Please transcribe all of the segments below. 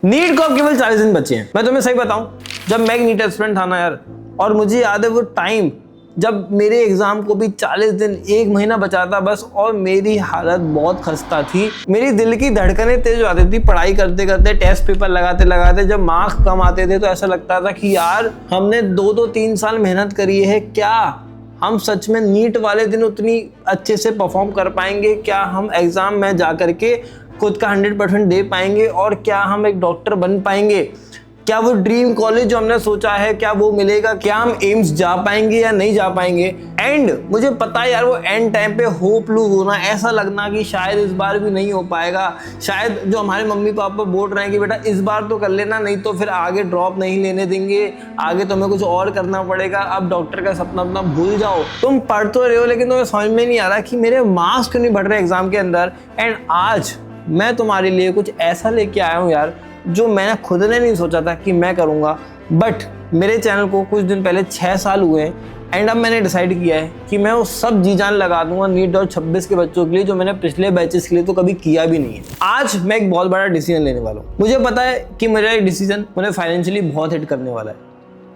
NEET को अब केवल 40 दिन बचे हैं। मैं तुम्हें सही बताऊं, जब मैं एक नीट एस्पिरेंट था ना यार, और मुझे याद है वो टाइम जब मेरे एग्जाम को भी 40 दिन, एक महीना बचा था बस, और मेरी हालत बहुत खस्ता थी। मेरी दिल की धड़कनें तेज हो जाती थी पढ़ाई करते करते, टेस्ट पेपर लगाते लगाते। जब मार्क्स कम आते थे तो ऐसा लगता था कि यार हमने 2-3 साल मेहनत करी है, क्या हम सच में नीट वाले दिन उतनी अच्छे से परफॉर्म कर पाएंगे? क्या हम एग्जाम में जा करके खुद का 100% दे पाएंगे? और क्या हम एक डॉक्टर बन पाएंगे? क्या वो ड्रीम कॉलेज जो हमने सोचा है क्या वो मिलेगा? क्या हम एम्स जा पाएंगे या नहीं जा पाएंगे? एंड मुझे पता है यार, वो एंड टाइम पे होप लूज होना, ऐसा लगना कि शायद इस बार भी नहीं हो पाएगा। शायद जो हमारे मम्मी पापा बोल रहे हैं कि बेटा इस बार तो कर लेना, नहीं तो फिर आगे ड्रॉप नहीं लेने देंगे, आगे तुम्हें कुछ और करना पड़ेगा, अब डॉक्टर का सपना अपना भूल जाओ। तुम पढ़ तो रहे हो लेकिन तुम्हें समझ में नहीं आ रहा कि मेरे मार्क्स क्यों नहीं बढ़ रहे एग्जाम के अंदर। एंड आज मैं तुम्हारे लिए कुछ ऐसा लेके आया हूँ यार, जो मैंने खुद ने नहीं सोचा था कि मैं करूँगा। बट मेरे चैनल को कुछ दिन पहले 6 साल हुए हैं, एंड अब मैंने डिसाइड किया है कि मैं वो सब जी जान लगा दूंगा नीट 2026 के बच्चों के लिए, जो मैंने पिछले बैचेस के लिए तो कभी किया भी नहीं है। आज मैं एक बहुत बड़ा डिसीजन लेने वाला हूँ। मुझे पता है कि मेरा एक डिसीजन मुझे फाइनेंशियली बहुत हिट करने वाला है।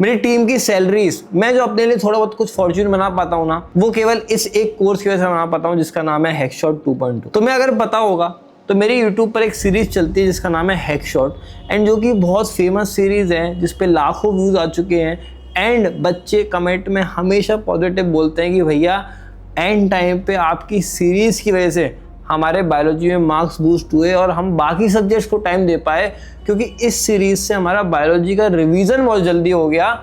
मेरी टीम की सैलरीज, मैं जो अपने लिए थोड़ा बहुत कुछ फॉर्च्यून बना पाता हूँ ना, वो केवल इस एक कोर्स की वजह से बना पाता हूँ जिसका नाम है हैकशॉट 2.2। तुम्हें अगर पता होगा तो मेरी YouTube पर एक सीरीज चलती है जिसका नाम है हैकशॉट, एंड जो कि बहुत फेमस सीरीज है, जिस पे लाखों व्यूज आ चुके हैं। एंड बच्चे कमेंट में हमेशा पॉजिटिव बोलते हैं कि भैया एंड टाइम पे आपकी सीरीज की वजह से हमारे बायोलॉजी में मार्क्स बूस्ट हुए और हम बाकी सब्जेक्ट्स को टाइम दे पाए, क्योंकि इस सीरीज से हमारा बायोलॉजी का रिवीजन बहुत जल्दी हो गया,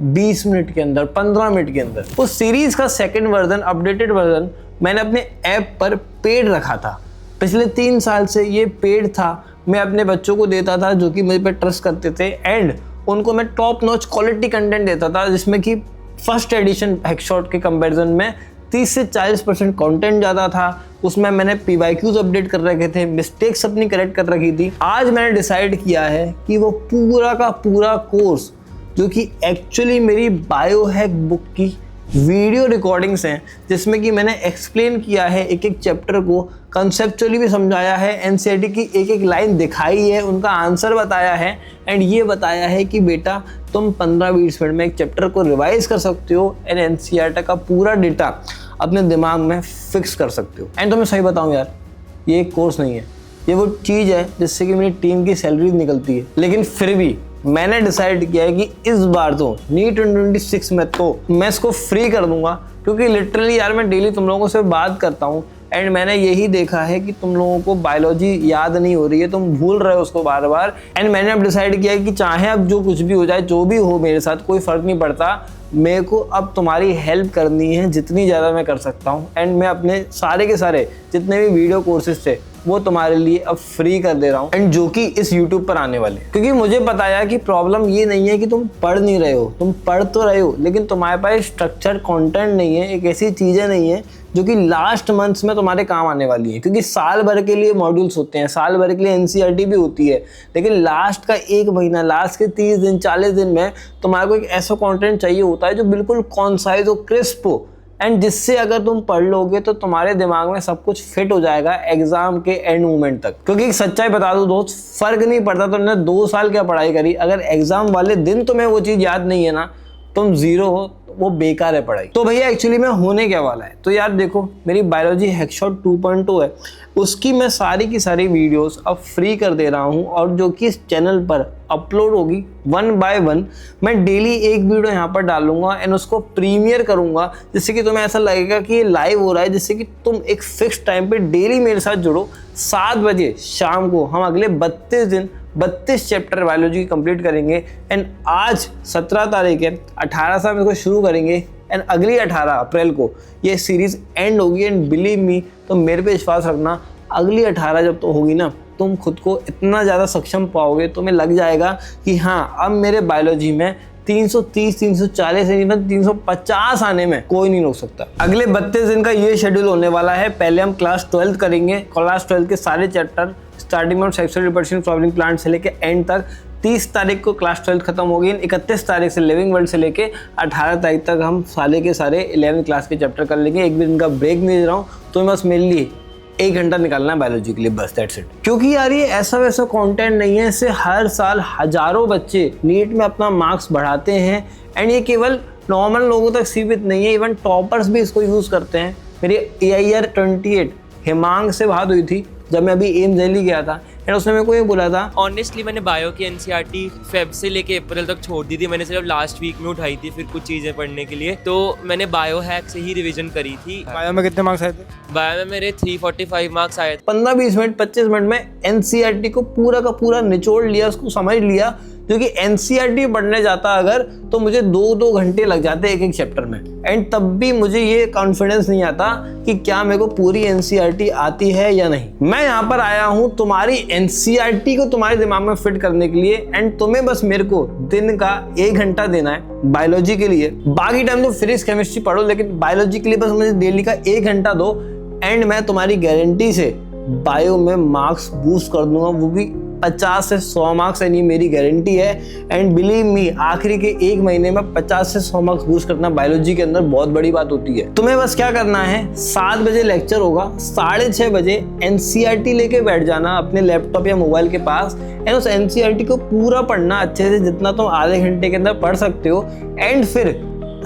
20 मिनट के अंदर, 15 मिनट के अंदर। उस सीरीज का सेकेंड वर्जन, अपडेटेड वर्जन मैंने अपने ऐप पर पेड रखा था। पिछले 3 साल से ये पेड था। मैं अपने बच्चों को देता था जो कि मुझे पे ट्रस्ट करते थे, एंड उनको मैं टॉप नॉच क्वालिटी कंटेंट देता था, जिसमें कि फर्स्ट एडिशन हैकशॉट के कंपैरिजन में 30 से 40% कंटेंट ज़्यादा था। उसमें मैंने PYQs अपडेट कर रखे थे, मिस्टेक्स अपनी करेक्ट कर रखी थी। आज मैंने डिसाइड किया है कि वो पूरा का पूरा कोर्स, जो कि एक्चुअली मेरी बायोहैक बुक की वीडियो रिकॉर्डिंग्स हैं, जिसमें कि मैंने एक्सप्लेन किया है एक एक चैप्टर को, कंसेप्चुअली भी समझाया है, NCERT की एक एक लाइन दिखाई है, उनका आंसर बताया है, एंड ये बताया है कि बेटा तुम 15-20 मिनट में एक चैप्टर को रिवाइज कर सकते हो एंड NCERT का पूरा डेटा अपने दिमाग में फिक्स कर सकते हो। एंड तुम्हें सही बताऊँ यार, ये एक कोर्स नहीं है, ये वो चीज़ है जिससे कि मेरी टीम की सैलरी निकलती है। लेकिन फिर भी मैंने डिसाइड किया है कि इस बार तो नीट 2026 में तो मैं इसको फ्री कर दूंगा, क्योंकि लिटरली यार मैं डेली तुम लोगों से बात करता हूँ, एंड मैंने यही देखा है कि तुम लोगों को बायोलॉजी याद नहीं हो रही है, तुम भूल रहे हो उसको बार बार। एंड मैंने अब डिसाइड किया है कि चाहे अब जो कुछ भी हो जाए, जो भी हो मेरे साथ, कोई फ़र्क नहीं पड़ता, मेरे को अब तुम्हारी हेल्प करनी है जितनी ज़्यादा मैं कर सकता हूँ। एंड मैं अपने सारे के सारे जितने भी वीडियो कोर्सेज थे वो तुम्हारे लिए अब फ्री कर दे रहा हूँ, एंड जो कि इस YouTube पर आने वाले। क्योंकि मुझे पता है कि प्रॉब्लम ये नहीं है कि तुम पढ़ नहीं रहे हो, तुम पढ़ तो रहे हो, लेकिन तुम्हारे पास स्ट्रक्चर्ड कंटेंट नहीं है, एक ऐसी चीज़ें नहीं है जो कि लास्ट मंथ्स में तुम्हारे काम आने वाली है। क्योंकि साल भर के लिए मॉड्यूल्स होते हैं, साल भर के लिए NCERT भी होती है, लेकिन लास्ट का 1 महीना, लास्ट के 30 दिन, 40 दिन में तुम्हारे को एक ऐसा कंटेंट चाहिए होता है जो बिल्कुल कॉन्साइज हो, क्रिस्प हो, एंड जिससे अगर तुम पढ़ लोगे तो तुम्हारे दिमाग में सब कुछ फिट हो जाएगा एग्जाम के एंड मोमेंट तक। क्योंकि एक सच्चाई बता दूं दोस्त, फर्क नहीं पड़ता तुमने 2 साल क्या पढ़ाई करी, अगर एग्जाम वाले दिन तुम्हें वो चीज़ याद नहीं है ना, तुम जीरो हो, वो बेकार है पढ़ाई। तो भैया एक्चुअली में होने क्या वाला है, तो यार देखो, मेरी बायोलॉजी हैकशॉट 2.2 है, उसकी मैं सारी की सारी वीडियोस अब फ्री कर दे रहा हूँ, और जो कि इस चैनल पर अपलोड होगी 1 बाय 1। मैं डेली एक वीडियो यहाँ पर डालूंगा एंड उसको प्रीमियर करूँगा, जिससे कि तुम्हें ऐसा लगेगा कि ये लाइव हो रहा है, जिससे कि तुम एक फिक्स टाइम पे डेली मेरे साथ जुड़ो। 7 बजे शाम को हम अगले 32 दिन 32 चैप्टर बायोलॉजी कंप्लीट करेंगे। एंड आज 17 तारीख है, 18 से हम इसको शुरू करेंगे, एंड अगली 18 अप्रैल को ये सीरीज एंड होगी। एंड बिलीव मी, तो मेरे पे विश्वास रखना, अगली 18 जब तो होगी ना, तुम खुद को इतना ज़्यादा सक्षम पाओगे, तुम्हें लग जाएगा कि हाँ अब मेरे बायोलॉजी में 330, 340 से 350 आने में कोई नहीं रोक सकता। अगले 32 दिन का ये शेड्यूल होने वाला है। पहले हम क्लास 12 करेंगे, क्लास 12 के सारे चैप्टर, स्टार्टिंग में सेक्सुअल रिप्रोडक्शन फ्लावरिंग प्लांट से लेके एंड तक। 30 तारीख को क्लास 12 खत्म होगी, 31 तारीख से लिविंग वर्ल्ड से लेके 18 तारीख तक हम सारे के सारे 11th क्लास के चैप्टर कर लेंगे। एक भी दिन का ब्रेक नहीं दे रहा हूँ, तो बस मेरे लिए 1 घंटा निकालना है बायोलॉजी के लिए, बस दैट्स इट। क्योंकि यार ये ऐसा वैसा कंटेंट नहीं है, इससे हर साल हजारों बच्चे नीट में अपना मार्क्स बढ़ाते हैं। एंड ये केवल नॉर्मल लोगों तक सीमित नहीं है, इवन टॉपर्स भी इसको यूज़ करते हैं। मेरी AIR 28 हिमांग से बात हुई थी जब मैं अभी एम्स दिल्ली गया था, एंड उसने मेरे को ये बोला था, ऑनेस्टली मैंने बायो की NCERT फेब से लेके अप्रैल तक छोड़ दी थी। मैंने सिर्फ लास्ट वीक में उठाई थी फिर कुछ चीज़ें पढ़ने के लिए। तो मैंने बायो हैक से ही रिवीजन करी थी। बायो में कितने मार्क्स आए थे? बायो में मेरे 345 मार्क्स आए थे। 15-20 मिनट 25 मिनट में NCERT को पूरा का पूरा निचोड़ लिया, उसको समझ लिया। क्योंकि NCERT पढ़ने जाता अगर तो मुझे 2-2 घंटे लग जाते एक एक चैप्टर में, एंड तब भी मुझे ये कॉन्फिडेंस नहीं आता कि क्या मेरे को पूरी NCERT आती है या नहीं। मैं यहाँ पर आया हूँ तुम्हारी NCERT को तुम्हारे दिमाग में फिट करने के लिए, एंड तुम्हें बस मेरे को दिन का 1 घंटा देना है बायोलॉजी के लिए। बाकी टाइम तो फिजिक्स केमिस्ट्री पढ़ो, लेकिन बायोलॉजी के लिए बस मुझे डेली का 1 घंटा दो, एंड मैं तुम्हारी गारंटी से बायो में मार्क्स बूस्ट कर दूंगा, वो भी 50 से 100 मार्क्स, यानी मेरी गारंटी है। एंड बिलीव मी, आखिरी के 1 महीने में 50 से 100 मार्क्स बूस्ट करना बायोलॉजी के अंदर बहुत बड़ी बात होती है। तुम्हें बस क्या करना है, 7 बजे लेक्चर होगा, 6:30 बजे NCERT लेके बैठ जाना अपने लैपटॉप या मोबाइल के पास, एंड उस NCERT को पूरा पढ़ना अच्छे से, जितना तुम आधे घंटे के अंदर पढ़ सकते हो। एंड फिर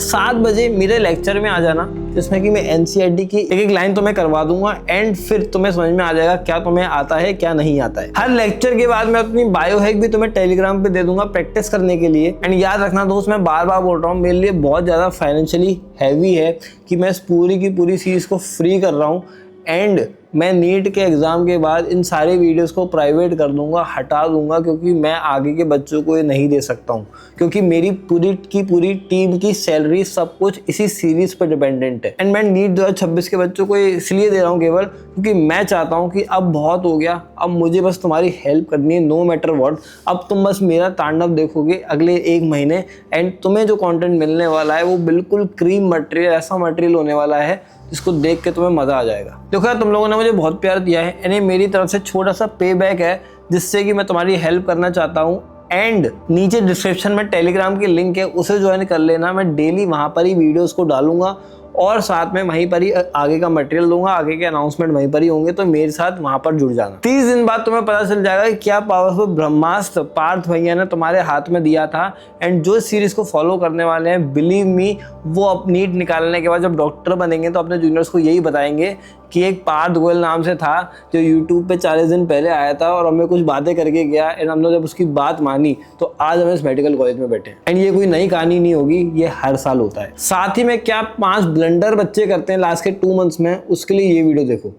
7 बजे मेरे लेक्चर में आ जाना, जिसमें कि मैं NCERT की एक एक लाइन तुम्हें करवा दूंगा, एंड फिर तुम्हें समझ में आ जाएगा क्या तुम्हें आता है क्या नहीं आता है। हर लेक्चर के बाद मैं अपनी बायो हैक भी तुम्हें टेलीग्राम पे दे दूंगा प्रैक्टिस करने के लिए। एंड याद रखना दोस्त, मैं बार बार बोल रहा हूँ, मेरे लिए बहुत ज़्यादा फाइनेंशियली हैवी है कि मैं इस पूरी की पूरी सीरीज़ को फ्री कर रहा हूँ। एंड मैं नीट के एग्ज़ाम के बाद इन सारे वीडियोस को प्राइवेट कर दूंगा, हटा दूंगा, क्योंकि मैं आगे के बच्चों को ये नहीं दे सकता हूँ, क्योंकि मेरी पूरी की पूरी टीम की सैलरी सब कुछ इसी सीरीज़ पर डिपेंडेंट है। एंड मैं नीट 2026 के बच्चों को इसलिए दे रहा हूँ केवल क्योंकि मैं चाहता हूँ कि अब बहुत हो गया, अब मुझे बस तुम्हारी हेल्प करनी है, नो मैटर व्हाट। अब तुम बस मेरा तांडव देखोगे अगले 1 महीने, एंड तुम्हें जो कॉन्टेंट मिलने वाला है वो बिल्कुल क्रीम मटेरियल, ऐसा मटेरियल होने वाला है जिसको देख के तुम्हें मज़ा आ जाएगा। देखो यार, तुम लोगों ने मुझे बहुत प्यार दिया है, यानी मेरी तरफ से छोटा सा पे बैक है जिससे कि मैं तुम्हारी हेल्प करना चाहता हूँ। एंड नीचे डिस्क्रिप्शन में टेलीग्राम की लिंक है, उसे ज्वाइन कर लेना। मैं डेली वहाँ पर ही वीडियोस को डालूंगा, और साथ में वहीं पर ही आगे का मटेरियल दूंगा, आगे के अनाउंसमेंट वहीं पर ही होंगे, तो मेरे साथ वहां पर जुड़ जाना। 30 दिन बाद तुम्हें पता चल जाएगा कि क्या पावरफुल ब्रह्मास्त्र पार्थ भैया ने तुम्हारे हाथ में दिया था। एंड जो सीरीज को फॉलो करने वाले हैं, बिलीव मी, वो अब नीट निकालने के बाद जब डॉक्टर बनेंगे तो अपने जूनियर्स को यही बताएंगे कि एक पार्थ गोयल नाम से था जो यूट्यूब पे 40 दिन पहले आया था और हमें कुछ बातें करके गया, एंड हमने जब उसकी बात मानी तो आज हम इस मेडिकल कॉलेज में बैठे। एंड ये कोई नई कहानी नहीं होगी, ये हर साल होता है। साथ ही में क्या 5 ब्लंडर बच्चे करते हैं लास्ट के 2 मंथ्स में, उसके लिए ये वीडियो देखो।